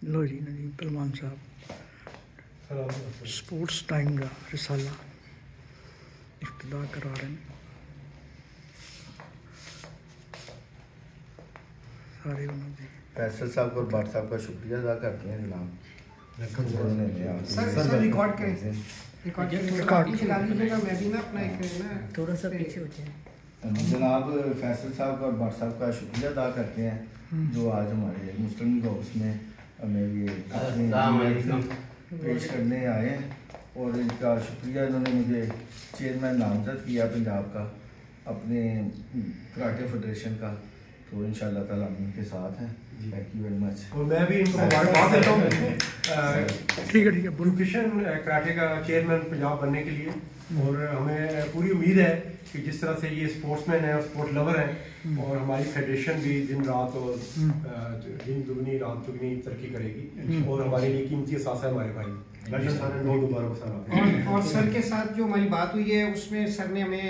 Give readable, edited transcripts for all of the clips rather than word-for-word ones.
लो जी नदीम पहलवान साहब sports time का रिसाला इफ्तिदा करा रहे हैं। सारे उन्होंने फैसल साहब और भट्ट साहब का शुक्रिया अदा करते हैं जनाब। सर रिकॉर्ड करें रिकॉर्ड चला लीजिएगा। मैं भी ना अपना एक ना थोड़ा सा पीछे हो जाए। जनाब फैसल साहब और भट्ट साहब का शुक्रिया अदा करते हैं जो आज हमारे मुस्लिम हाउस में हमें ये पेश करने आए हैं और इनका शुक्रिया। इन्होंने मुझे चेयरमैन नामजद किया पंजाब का अपने कराटे फेडरेशन का, तो इंशाल्लाह ताला हम इनके साथ हैं। Thank you very much. और मैं भी इनको मुबारकबाद देता हूँ ठीक है ब्यूटिशियन कराटे का चेयरमैन पंजाब बनने के लिए। और हमें पूरी उम्मीद है कि जिस तरह से ये स्पोर्ट्समैन है और स्पोर्ट लवर हैं और हमारी फेडरेशन भी दिन रात और दिन दुगनी रात चुगनी तरक्की करेगी और हमारे लिए कीमती साथ है हमारे भाई। और सर के साथ जो हमारी बात हुई है उसमें सर ने हमें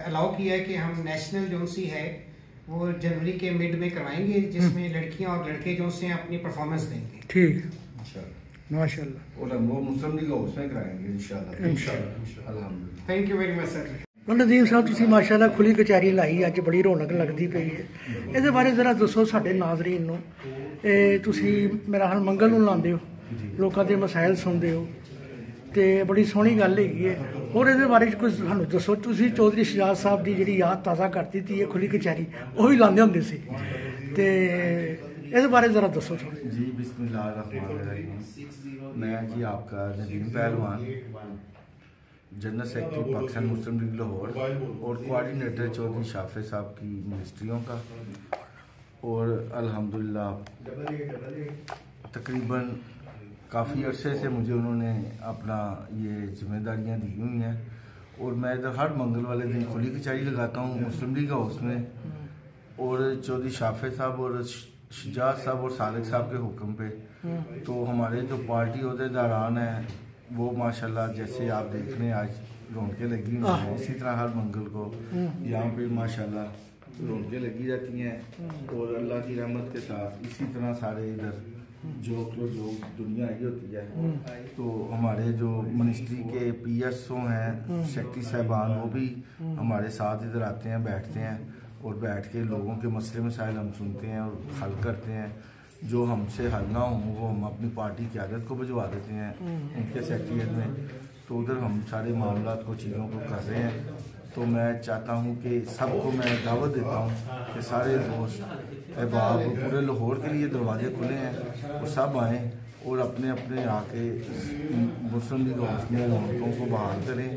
अलाउ किया है कि हम नेशनल जो सी है वो जनवरी के मिड में करवाएंगे, जिसमें लड़कियां और लड़के जो से अपनी परफॉर्मेंस देंगे। ठीक माशाल्लाह। और हम वो मुस्लिम लीग हाउस में कराएंगे इंशाल्लाह। अल्हम्दुलिल्लाह। Thank you very much sir. Nadeem साहब तुसी माशाल्लाह खुली कचहरी लाई अज बड़ी रौनक लगती पई है। ਇਹਦੇ ਬਾਰੇ ਜ਼ਰਾ ਦੱਸੋ ਸਾਡੇ ਨਾਜ਼ਰੀਨ ਨੂੰ। ਤੁਸੀਂ ਮੇਰਾ ਹਾਲ ਮੰਗਲ ਨੂੰ ਲਾਉਂਦੇ ਹੋ, ਲੋਕਾਂ ਦੇ ਮਸਾਇਲ ਸੁਣਦੇ ਹੋ ਤੇ ਬੜੀ ਸੋਹਣੀ ਗੱਲ ਹੈਗੀ ਹੈ। ਹੋਰ ਇਹਦੇ ਬਾਰੇ ਕੁਝ ਸਾਨੂੰ ਦੱਸੋ। ਤੁਸੀਂ ਚੌਧਰੀ ਸ਼ਜਾਦ ਸਾਹਿਬ ਦੀ ਜਿਹੜੀ ਯਾਦ ਤਾਜ਼ਾ ਕਰ ਦਿੱਤੀ ਹੈ ਖੁੱਲੀ ਕਚਹਿਰੀ, ਉਹੀ ਲਾਉਂਦੇ ਹੁੰਦੇ ਸੀ ਤੇ ਇਹਦੇ ਬਾਰੇ ਜ਼ਰਾ ਦੱਸो थोड़ा। जी बिस्मिल्लाहिर्रहमानिर्रहीम। मैं जी आपका नदीम पहलवान, जनरल सेक्रेटरी पाकिस्तान मुस्लिम लीग लाहौर और कोऑर्डिनेटर चौधरी शाफे साहब की मिनिस्ट्रियों का। और अल्हम्दुलिल्लाह तकरीबन काफ़ी अरसे से मुझे उन्होंने अपना ये जिम्मेदारियां दी हुई हैं और मैं इधर हर मंगल वाले दिन खुली कचहरी लगाता हूँ मुस्लिम लीग हाउस में। और चौधरी शाफे साहब और शजाद साहब और सालिक साहब के हुक्म पे तो हमारे जो पार्टी अहदेदारान हैं वो माशाल्लाह जैसे आप देख रहे हैं आज रौनकें लगी हुई हैं, इसी तरह हर मंगल को यहाँ पे माशाल्लाह रौनकें लगी रहती हैं। और अल्लाह की रहमत के साथ इसी तरह सारे इधर जो दुनिया आई होती है तो हमारे जो मिनिस्ट्री के PSO हैं सेक्रेटरी साहबान वो भी हमारे साथ इधर आते हैं, बैठते हैं और बैठ के लोगों के मसले मसाइल हम सुनते हैं और हल करते हैं। जो हमसे हल ना हो वो हम अपनी पार्टी की आदत को भिजवा देते हैं उनके सेक्रेटरीट में, तो उधर हम सारे मामला को चीज़ों को कर रहे हैं। तो मैं चाहता हूँ कि सबको मैं दावत देता हूँ कि सारे दोस्त अहबाब पूरे लाहौर के लिए दरवाजे खुले हैं और सब आएँ और अपने अपने आके मुस्लिम लीग हाउस में रौनकों को बहाल करें।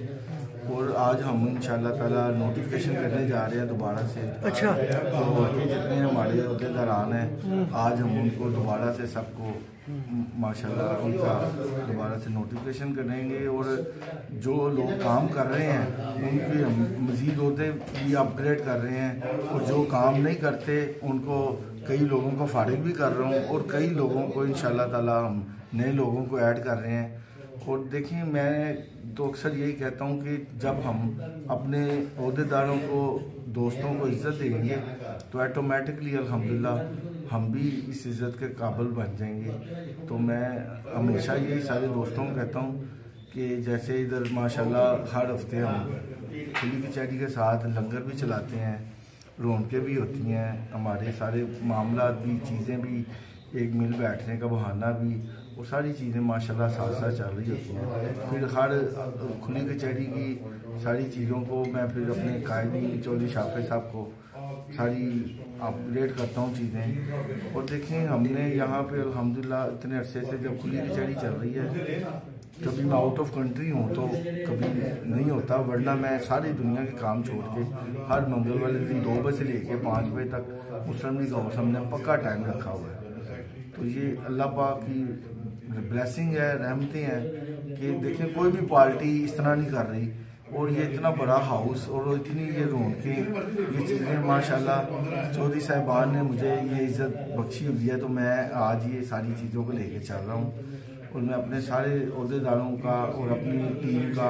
और आज हम इंशाल्लाह ताला नोटिफिकेशन करने जा रहे हैं दोबारा से। अच्छा। तो जितने हमारे अहदेदारान हैं आज हम उनको दोबारा से सबको माशाल्लाह उनका दोबारा से नोटिफिकेशन करेंगे और जो लोग काम कर रहे हैं उनके हम मज़ीद अहदे भी अपग्रेड कर रहे हैं और जो काम नहीं करते उनको कई लोगों को फारिग भी कर रहा हूँ और कई लोगों को इंशाल्लाह ताला हम नए लोगों को ऐड कर रहे हैं। और देखिए मैं तो अक्सर यही कहता हूँ कि जब हम अपने अहदेदारों को दोस्तों को इज़्ज़त देंगे तो ऑटोमेटिकली अल्हम्दुलिल्लाह हम भी इस इज़्ज़त के काबिल बन जाएंगे। तो मैं हमेशा यही सारे दोस्तों को कहता हूँ कि जैसे इधर माशाल्लाह हर हफ्ते हम खुली कचहरी के साथ लंगर भी चलाते हैं, रौनकें भी होती हैं, हमारे सारे मामला भी चीज़ें भी एक मिल बैठने का बहाना भी वो सारी चीज़ें माशाल्लाह साथ साथ चल रही होती हैं। फिर हर खुली कचहरी की सारी चीज़ों को मैं फिर अपने कायदीन चौधरी शाफे साहब को सारी अपग्रेड करता हूँ चीज़ें। और देखें हमने यहाँ पे अल्हम्दुलिल्लाह इतने अरसे से जब खुली कचहरी चल रही है, कभी मैं आउट ऑफ कंट्री हूँ तो कभी नहीं होता, वरना मैं सारी दुनिया के काम छोड़ के हर मंगल वाले दिन 2 बजे से लेके 5 बजे तक मुस्लिम लीग हाउस हमने पक्का टाइम रखा हुआ है। तो ये अल्लाह पाक की ब्लेसिंग है, रहमतें हैं कि देखें कोई भी पार्टी इस तरह नहीं कर रही और ये इतना बड़ा हाउस और इतनी ये रौनकें ये चीज़ें माशाल्लाह चौधरी साहिबान ने मुझे ये इज़्ज़त बख्शी हुई है। तो मैं आज ये सारी चीज़ों को लेके चल रहा हूँ और मैं अपने सारे अहदेदारों का और अपनी टीम का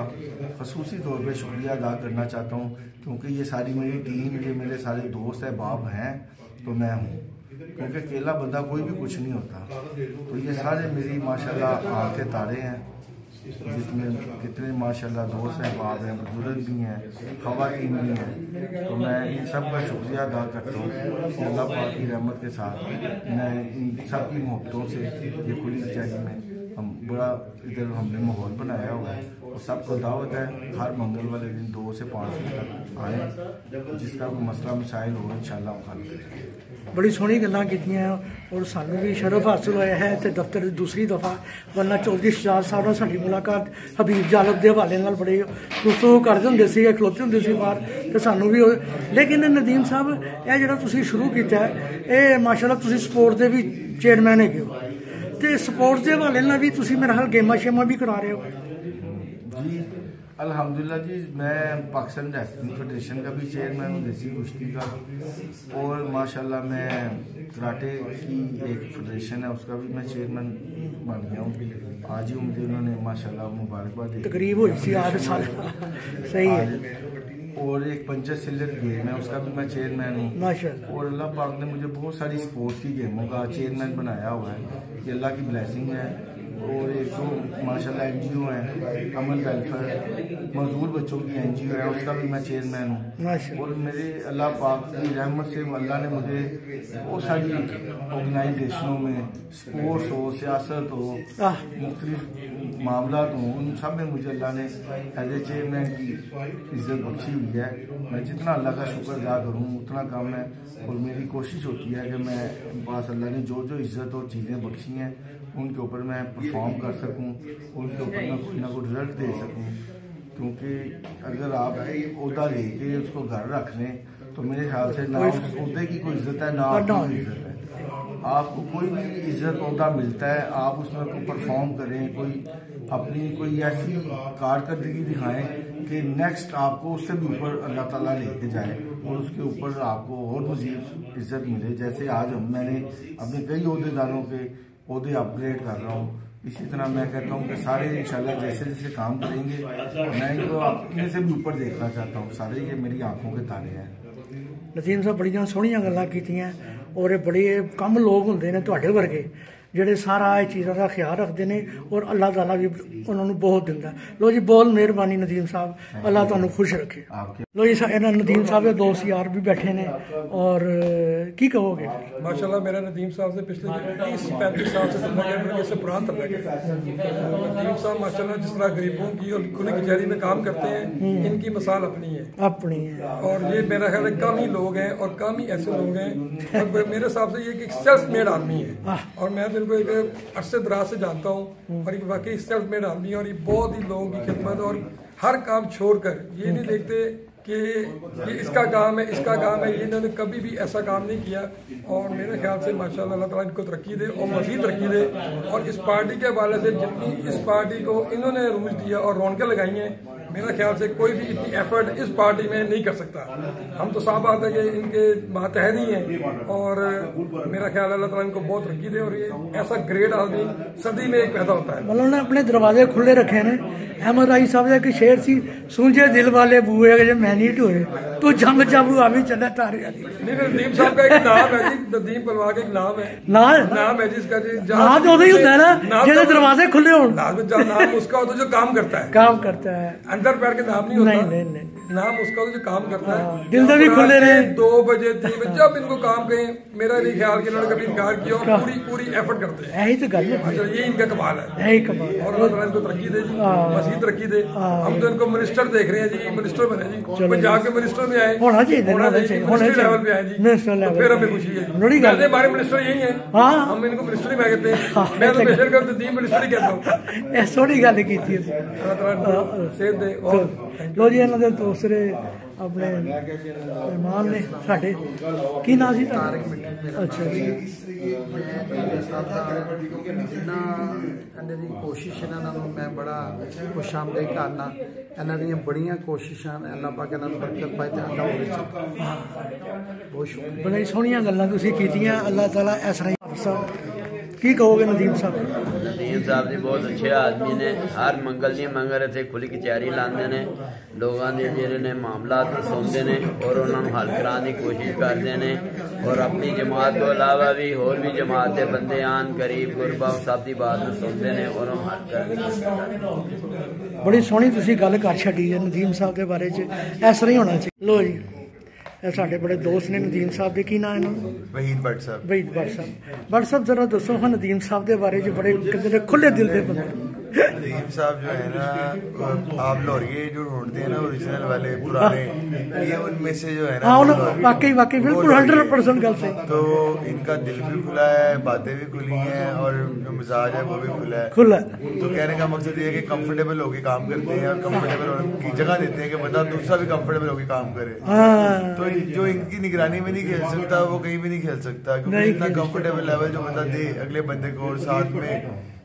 खसूसी तौर पे शुक्रिया अदा करना चाहता हूँ क्योंकि ये सारी मेरी टीम ये मेरे सारे दोस्त अहबाब हैं तो मैं हूँ। क्योंकि अकेला बंदा कोई भी कुछ नहीं होता। तो ये सारे मेरी माशाल्लाह आँख के तारे हैं, जिसमें कितने माशाल्लाह दोस्त हैं, बाप हैं, बुजुर्ग भी हैं, ख़वातीन भी हैं। तो मैं इन सब का शुक्रिया अदा करता हूँ कि अल्लाह पाक की रहमत के साथ मैं इन सब की मोहब्बतों से ये खुली कचहरी में हम बड़ा इधर हमने माहौल बनाया हुआ है। और सबको दावत है हर मंगल वाले दिन 2 से 5 बजे तक आए, जिसका कोई मसला मसाइल हो इंशाल्लाह हम हल करेंगे। बड़ी सोहनी गल्लां कीतियां और सानू भी शरफ हासिल होया है ते दफ्तर दूसरी दफ़ा, वरना चौधरी शजाद साहब नाल साडी मुलाकात हबीब जालब के हवाले नाल बड़े गुफ्तगू करदे हुंदे सी, खलोते हुंदे सी बाहर, ते सानू भी लेकिन नदीम साहब यह जिहड़ा तुसीं शुरू कीता है ये माशाल्लाह तुसीं स्पोर्ट दे भी चेयरमैन है हो, ते स्पोर्ट्स के हवाले नाल भी तुसीं मेरा ख्याल गेमां शेमां भी करा रहे हो। जी अल्हम्दुलिल्लाह जी, मैं पाकिस्तान रेसलिंग फेडरेशन का भी चेयरमैन हूँ, देसी कुश्ती का, और माशाल्लाह मैं कराटे की एक फेडरेशन है उसका भी मैं चेयरमैन बन गया हूँ। आज ही मुझे उन्होंने माशाल्लाह मुबारकबाद दी, तकरीब हुई सी 8 साल सही है। और एक पंचर सिल्वर गेम है उसका भी मैं चेयरमैन हूँ माशाल्लाह। और अल्लाह पाक ने मुझे बहुत सारी स्पोर्ट्स की गेमों का चेयरमैन बनाया हुआ है, ये अल्लाह की ब्लेसिंग है। और एक तो माशाल्लाह NGO है अमन वेलफेयर, मजदूर बच्चों की NGO है, उसका भी मैं चेयरमैन हूँ। और मेरे अल्लाह पाक की रहमत से अल्लाह ने मुझे बहुत सारी ऑर्गेनाइजेशनों में स्पोर्ट्स हो, सियासत हो, मुख्तलिफ मामला हो, उन सब में मुझे अल्लाह ने एज ए चेयरमैन की इज्जत बख्शी हुई है। मैं जितना अल्लाह का शुक्र अदा करूँ उतना कम है, और मेरी कोशिश होती है कि मैं बस अल्लाह ने जो जो इज्जत और चीज़ें बख्शी हैं उनके ऊपर मैं परफॉर्म कर सकूं, उनके ऊपर मैं कुछ ना कुछ रिजल्ट दे सकूं। क्योंकि अगर आप ओहदा लेके उसको घर रख लें तो मेरे ख्याल से ना उस ओहदे की कोई इज्जत है ना आपकी इज्जत है। आपको कोई भी इज्जत ओहदा मिलता है, आप उसमें कोई परफॉर्म करें, कोई अपनी कोई ऐसी कारकर्दगी दिखाएं कि नेक्स्ट आपको उससे भी ऊपर अल्लाह ताला लेके जाए और उसके ऊपर आपको और मज़ीद इज्जत मिले। जैसे आज मैंने अपने कई ओहदेदारों के ओहदे अपग्रेड कर रहा हूँ, इसी तरह मैं कहता हूँ कि सारे इंशाल्लाह जैसे जैसे काम करेंगे मैं इनको अपने से भी ऊपर देखना चाहता हूँ। सारे ये मेरी आंखों के तारे हैं। नसीम साहब बड़ियां सोहणियां गल्लां कीतियां और बड़े कम लोग हुंदे ने तुहाडे वर्गे ਜਿਹੜੇ ਸਾਰਾ ਇਹ ਚੀਜ਼ਾਂ ਦਾ ਖਿਆਲ ਰੱਖਦੇ ਨੇ ਔਰ ਅੱਲਾਹ ਤਾਲਾ ਵੀ ਉਹਨਾਂ ਨੂੰ ਬਹੁਤ ਦਿੰਦਾ। ਲੋ ਜੀ ਬਹੁਤ ਮਿਹਰਬਾਨੀ ਨਦੀਮ ਸਾਹਿਬ, ਅੱਲਾਹ ਤੁਹਾਨੂੰ ਖੁਸ਼ ਰੱਖੇ। ਲੋ ਜੀ ਇਹਨਾਂ ਨਦੀਮ ਸਾਹਿਬ ਦੇ ਦੋਸਤ यार भी बैठे ने और की कहोगे? माशाल्लाह मेरा नदीम साहब से पिछले 30-35 साल से से पुराना तल्लुक है। नदीम साहब माशाल्लाह जिस तरह गरीबों की और खुली कचहरी में काम करते हैं, इनकी मिसाल अपनी है और ये मेरा ख्याल है कम ही लोग हैं और कम ही ऐसे लोग हैं। और मेरे हिसाब से ये एक सेल्फ मेड आदमी है और मैं इनको एक अरसे दराज से जानता हूँ और एक वाकई सेल्फ मेड आदमी है और ये बहुत ही लोगों की खिदमत और हर काम छोड़कर ये नहीं देखते कि ये इसका काम है इसका काम है, ये इन्होंने कभी भी ऐसा काम नहीं किया। और मेरे ख्याल से माशाल्लाह अल्लाह ताला इनको तरक्की दे और मज़ीद तरक्की दे। और इस पार्टी के हवाले से जितनी इस पार्टी को इन्होंने रूज दिया और रौनकें लगाई हैं, मेरा ख्याल से कोई भी इतनी एफर्ट इस पार्टी में नहीं कर सकता। हम तो साफ बात है कि इनके मातहत ही हैं और मेरा ख्याल अल्लाह ताला इनको बहुत तरक्की दे। और ये ऐसा ग्रेट आदमी सदी में एक पैदा होता है। मतलब ने अपने दरवाजे खुले रखे ने। अहमद आई साहब का एक शेर सी, सूंझे दिल वाले बूए जब मैं नहीं ढोए तो जम जाबू आवी चला तारे। नहीं नदीम साहब का एक नाम है जी, नदीम पलवा का एक नाम है, नाम है जिसका जी नाम तो ही होता है ना जिसके दरवाजे खुले हो। नाम उसका होता है जो काम करता है, अंदर पैर के नाम नहीं होता। नहीं नाम उसका होता है जो काम करता है। दिल भी खुले रहे 2 बजे 3 बजे जब इनको काम कहें, मेरा नहीं ख्याल कि इन्होंने कभी इनकार किया और पूरी एफर्ट करते हैं। यही तो गल है, ये इनका कमाल है। यही कमाल है। और अल्लाह ताला इनको तरक्की दे जी, मज़ीद तरक्की दे। हम तो इनको मिनिस्टर देख रहे हैं जी, मिनिस्टर बने जी, पंजाब के मिनिस्टर में आए, होना चाहिए मिनिस्टर लेवल पे आए जी, तो फिर हमें खुशी है। हमारे मिनिस्टर यही है, हम इनको मिनिस्टर ही कहते हैं। मैं तो बेशक नदीम मिनिस्टर ही कहता हूँ। सोहनी गल की अल्लाह ताला सेहत दे। और लो जी इन्होंने दूसरे अपने मेहमान ने साढ़े की नाम सी? अच्छा जी। जिन्ना इन्हां दी कोशिश इन्हां नूं मैं बड़ा खुशामदीद करना। इन्हां दी बड़ियां कोशिशां अल्लाह पाक इन्हां नूं बरकत पाए ते अल्लाह होवे बहुत शुक्रिया। बड़ी सोहणियां गल्लां तुसीं कीतियां, अल्लाह ताला इस तरह ही। की कहोगे नदीम साहब? नदीम साहब जी बहुत अच्छे आदमी ने, हर मंगल नहीं मंगल इतने खुली कचहरी लाते हैं, लोगों के जिहड़े ने मामला सुनते हैं और उन्होंने हल कराने की कोशिश करते हैं। और अपनी जमात को अलावा भी होर भी जमात के बंदे आन गरीब गुरबा सब की बात सुनते हैं और हल करने। बड़ी सोहनी तुसीं गल कर छड्डी है नदीम साहब के बारे च, इस तरह ही होना चाहिए। लो जी साढ़े बड़े दोस्त ने नदीम साहब के, की नाम है वहीद भट्ट साहब। वहीद भट्ट साहब, भट्ट साहब जरा दसो हाँ नदीम साहब के बारे च, बड़े खुले दिल के बंदे। नदीम साहब जो है ना, आप लाहौरिये जो ढूंढते हैं ना ओरिजिनल वाले पुराने, ये उनमें से जो है ना, वाकई बिल्कुल 100% गल सही। तो इनका दिल भी खुला है, बातें भी खुली हैं और जो मिजाज है वो भी खुला है। तो कहने का मकसद ये है कि कंफर्टेबल होकर काम करते हैं और कंफर्टेबल की जगह देते हैं कि बंदा दूसरा भी कंफर्टेबल होकर काम करे। तो जो इनकी निगरानी में नहीं खेल सकता वो कहीं भी नहीं खेल सकता, क्योंकि इतना कंफर्टेबल लेवल जो बंदा दे अगले बंदे को और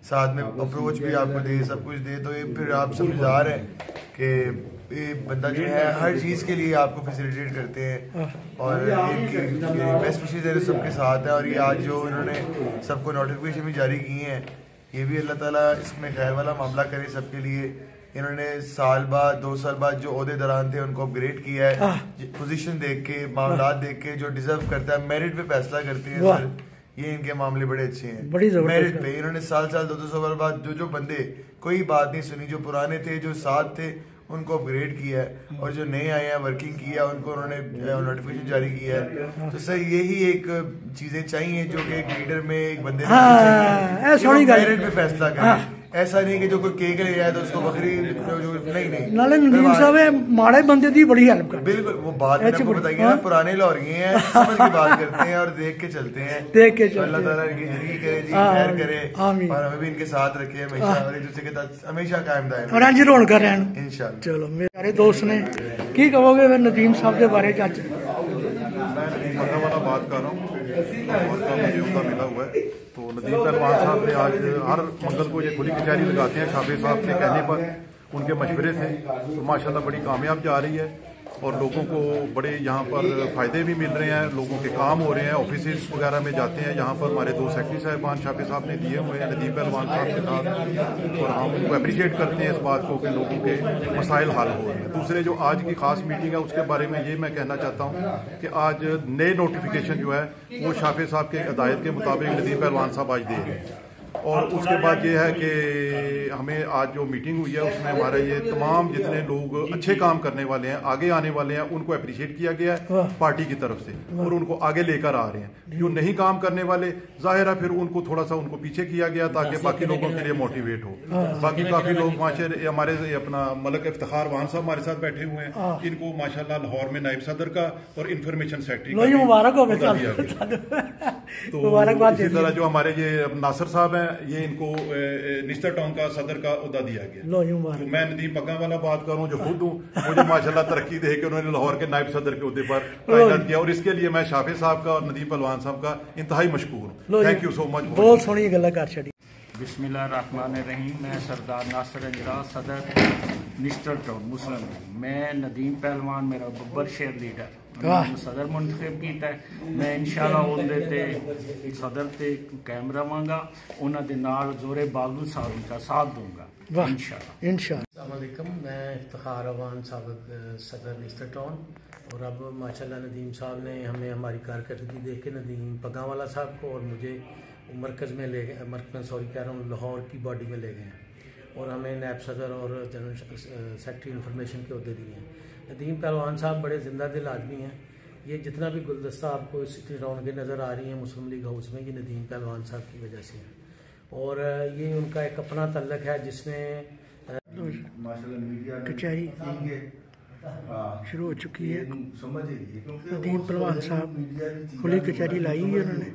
साथ में अप्रोच भी आपको दे, सब कुछ दे, तो ये फिर आप समझदार हैं कि ये बंदा जो है हर चीज़ के लिए आपको फैसिलिटेट करते हैं और इनकी बेस्ट विशेज़ सबके साथ है। और ये आज जो इन्होंने सबको नोटिफिकेशन भी जारी की हैं, ये भी अल्लाह ताला इसमें खैर वाला मामला करे सबके लिए। इन्होंने साल बाद 2 साल बाद जो ओहदेदारान थे उनको अपग्रेड किया है, पोजीशन देख के मामला देख के, जो डिजर्व करता है मेरिट पे फैसला करते हैं सर। ये इनके मामले बड़े अच्छे हैं, मेरिट पे। इन्होंने साल 2 साल बाद जो बंदे कोई बात नहीं सुनी, जो पुराने थे जो साथ थे उनको अपग्रेड किया है और जो नए आए हैं वर्किंग किया उनको उन्होंने नोटिफिकेशन जारी किया है। तो सर यही एक चीजें चाहिए जो कि एक लीडर में एक बंदे मेरिट पे फैसला करे। ऐसा नहीं कि जो कोई केक ले जाए तो उसको बकरी नहीं। नाले नदीम साहब माड़े बंदे दी बड़ी हेल्प कर, बिल्कुल वो बात मैंने आपको बताई ना, पुराने लाहौरिये हैं, समझ की बात करते हैं और देख के चलते हैं। अल्लाह ताला इनकी जिंदगी करे जी, खैर करे और हमें भी इनके साथ रखे हमेशा और एक दूसरे के साथ हमेशा कायम दायम और इंज रौनक रहन इंशाल्लाह। चलो मेरे दोस्त ने की कहोगे नदीम साहब के बारे में? आज मैं नदीम वाला बात कर रहा हूँ और मुझे उनका मिला हुआ है। तो नदीम पहलवान साहब ने आज हर मंगल को ये खुली कचहरी लगाते हैं, शाफी साहब के कहने पर, उनके मशवरे से। तो माशाल्लाह बड़ी कामयाब जा रही है और लोगों को बड़े यहाँ पर फ़ायदे भी मिल रहे हैं, लोगों के काम हो रहे हैं, ऑफिस वगैरह में जाते हैं। यहाँ पर हमारे 2 सेक्रेटरी साहबान शाफी साहब ने दिए हुए हैं नदीम पहलवान साहब के साथ, और हम उनको अप्रिशिएट करते हैं इस बात को कि लोगों के मसाइल हल हो रहे हैं। दूसरे जो आज की खास मीटिंग है उसके बारे में ये मैं कहना चाहता हूँ कि आज नए नोटिफिकेशन जो है वो शाफी साहब के हिदायत के मुताबिक नदीम पहलवान साहब आज दे रहे हैं। और उसके बाद ये है कि हमें आज जो मीटिंग हुई है उसमें हमारे ये तमाम जितने लोग अच्छे काम करने वाले हैं, आगे आने वाले हैं, उनको अप्रिशिएट किया गया है पार्टी की तरफ से और उनको आगे लेकर आ रहे हैं। जो नहीं काम करने वाले जाहिर है फिर उनको थोड़ा सा उनको पीछे किया गया ताकि बाकी लोगों के लिए मोटिवेट हो। बाकी काफी लोग माशाल्लाह हमारे अपना मलक इफ्तिखार वाहन साहब हमारे साथ बैठे हुए हैं, इनको माशाल्लाह लाहौर में नायब सदर का और इंफॉर्मेशन सेक्रेटरी का मुबारक हो। तो इसी तरह जो हमारे ये नासिर साहब हैं ये इनको निस्तर टाउन का सदर का उहदा दिया गया। तो मैं नदीम पग्गा वाला बात करूं जो खुद हूँ, मुझे माशाल्लाह तरक्की दे के उन्होंने लाहौर के नायब सदर के उहदे पर तैनात किया और इसके लिए मैं शाफी साहब का और नदीम पहलवान साहब का इंतहाई मशकूर हूँ। Thank you so much. बहुत सोहनी गल कर छड़ी। बिस्मिल्लाहिर्रहमानिर्रहीम। मैं सरदार नासिर अंजरा सदर निस्टर टाउन मुस्लिम। मैं नदीम पहलवान मेरा बब्बर शेयर लीडर सदर मुंतखब किया है। मैं इंशाल्लाह उनके सदर से कायम रहांगा, उन्होंने नाल जोरे बागू साहब का साथ दूंगा इंशाल्लाह। मैं इफ्तिखार अवान साबिक सदर निस्तर टाउन और अब माशाल्लाह नदीम साहब ने हमें हमारी कारकर्दगी देख के नदीम पग्गावाला साहब को और मुझे मरकज़ में ले गए, लाहौर की बॉडी में ले गए हैं और हमें नायब सदर और जनरल सेक्रेटरी इंफॉर्मेशन के अहदे दिए हैं। नदीम पहलवान साहब बड़े जिंदा दिल आदमी हैं। ये जितना भी गुलदस्ता आपको सिटी टाउन के नज़र आ रही है मुस्लिम लीग हाउस में, ये नदीम पहलवान साहब की वजह से है और ये उनका एक अपना तल्लक है जिसने कचहरी शुरू हो चुकी है। नदीम पहलवान साहब खुली कचहरी लाई है उन्होंने।